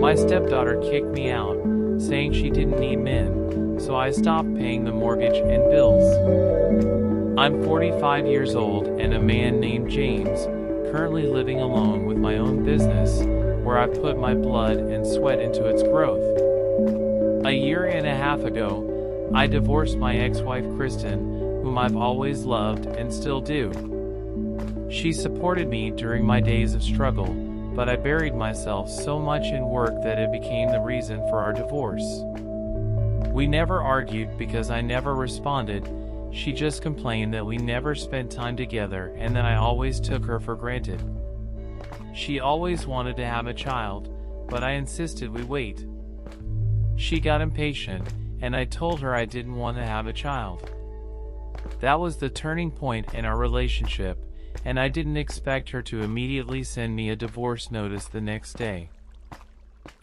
My stepdaughter kicked me out, saying she didn't need men, so I stopped paying the mortgage and bills. I'm 45 years old and a man named James, currently living alone with my own business, where I've put my blood and sweat into its growth. A year and a half ago, I divorced my ex-wife Kristen, whom I've always loved and still do. She supported me during my days of struggle, but I buried myself so much in work that it became the reason for our divorce. We never argued because I never responded. She just complained that we never spent time together and that I always took her for granted. She always wanted to have a child, but I insisted we wait. She got impatient, and I told her I didn't want to have a child. That was the turning point in our relationship, and I didn't expect her to immediately send me a divorce notice the next day.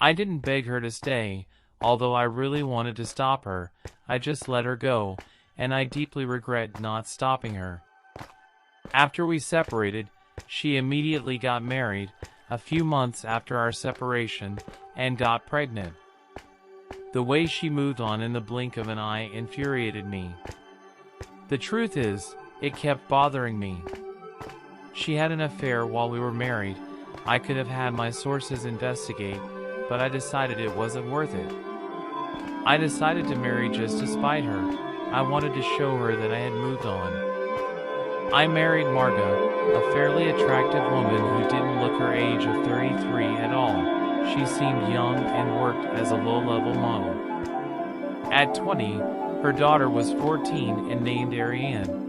I didn't beg her to stay, although I really wanted to stop her. I just let her go, and I deeply regret not stopping her. After we separated, she immediately got married, a few months after our separation, and got pregnant. The way she moved on in the blink of an eye infuriated me. The truth is, it kept bothering me. She had an affair while we were married. I could have had my sources investigate, but I decided it wasn't worth it. I decided to marry just to spite her. I wanted to show her that I had moved on. I married Marga, a fairly attractive woman who didn't look her age of 33 at all. She seemed young and worked as a low-level model. At 20, her daughter was 14 and named Ariane.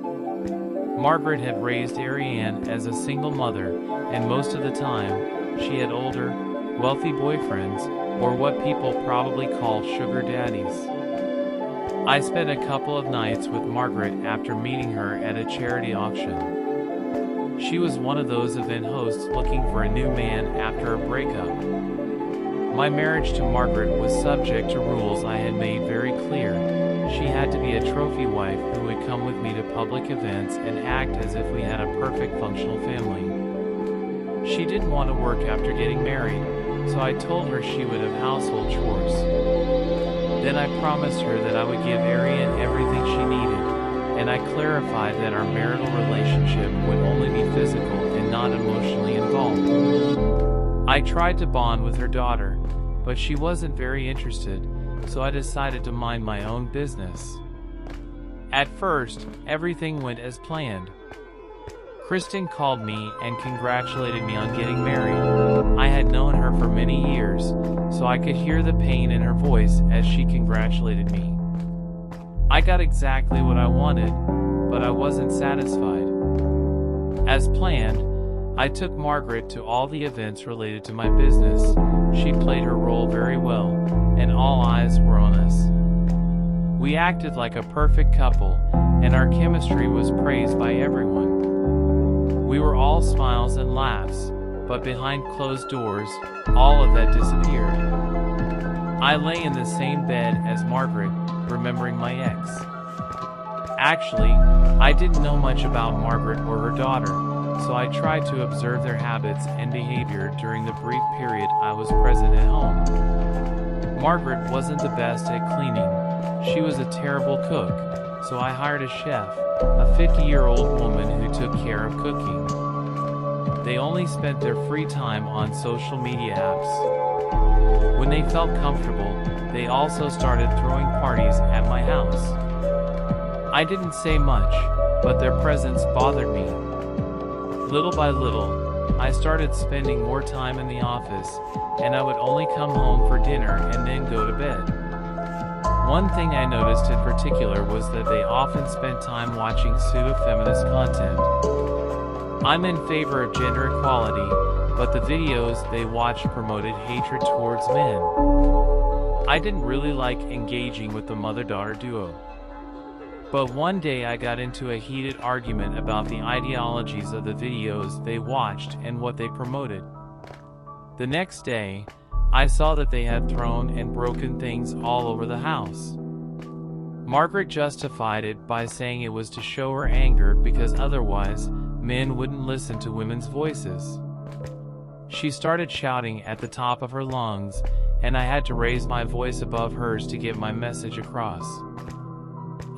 Margaret had raised Ariane as a single mother, and most of the time, she had older, wealthy boyfriends, or what people probably call sugar daddies. I spent a couple of nights with Margaret after meeting her at a charity auction. She was one of those event hosts looking for a new man after a breakup. My marriage to Margaret was subject to rules I had made very clear. She had to be a trophy wife who would come with me to public events and act as if we had a perfect functional family. She didn't want to work after getting married, so I told her she would have household chores. Then I promised her that I would give Ariane everything she needed, and I clarified that our marital relationship would only be physical and not emotionally involved. I tried to bond with her daughter, but she wasn't very interested, so I decided to mind my own business. At first, everything went as planned. Kristen called me and congratulated me on getting married. I had known her for many years, so I could hear the pain in her voice as she congratulated me. I got exactly what I wanted, but I wasn't satisfied. As planned, I took Margaret to all the events related to my business. She played her role very well, and all eyes were on us. We acted like a perfect couple, and our chemistry was praised by everyone. We were all smiles and laughs, but behind closed doors, all of that disappeared. I lay in the same bed as Margaret, remembering my ex. Actually, I didn't know much about Margaret or her daughter, so I tried to observe their habits and behavior during the brief period I was present at home. Margaret wasn't the best at cleaning. She was a terrible cook, so I hired a chef, a 50-year-old woman who took care of cooking. They only spent their free time on social media apps. When they felt comfortable, they also started throwing parties at my house. I didn't say much, but their presence bothered me. Little by little, I started spending more time in the office, and I would only come home for dinner and then go to bed. One thing I noticed in particular was that they often spent time watching pseudo-feminist content. I'm in favor of gender equality, but the videos they watched promoted hatred towards men. I didn't really like engaging with the mother-daughter duo. But one day I got into a heated argument about the ideologies of the videos they watched and what they promoted. The next day, I saw that they had thrown and broken things all over the house. Margaret justified it by saying it was to show her anger because otherwise, men wouldn't listen to women's voices. She started shouting at the top of her lungs, and I had to raise my voice above hers to get my message across.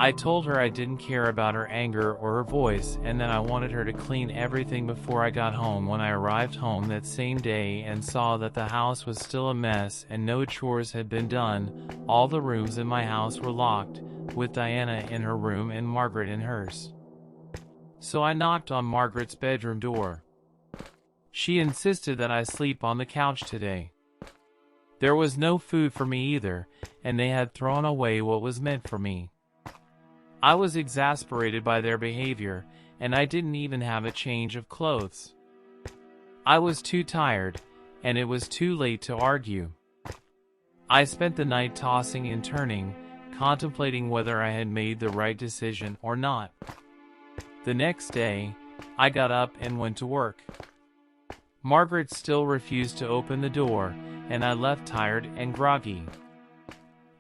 I told her I didn't care about her anger or her voice, and that I wanted her to clean everything before I got home. When I arrived home that same day and saw that the house was still a mess and no chores had been done, all the rooms in my house were locked, with Diana in her room and Margaret in hers. So I knocked on Margaret's bedroom door. She insisted that I sleep on the couch today. There was no food for me either, and they had thrown away what was meant for me. I was exasperated by their behavior, and I didn't even have a change of clothes. I was too tired, and it was too late to argue. I spent the night tossing and turning, contemplating whether I had made the right decision or not. The next day, I got up and went to work. Margaret still refused to open the door, and I left tired and groggy.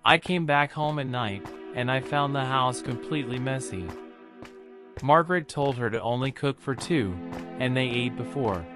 I came back home at night, and I found the house completely messy. Margaret told her to only cook for two, and they ate before.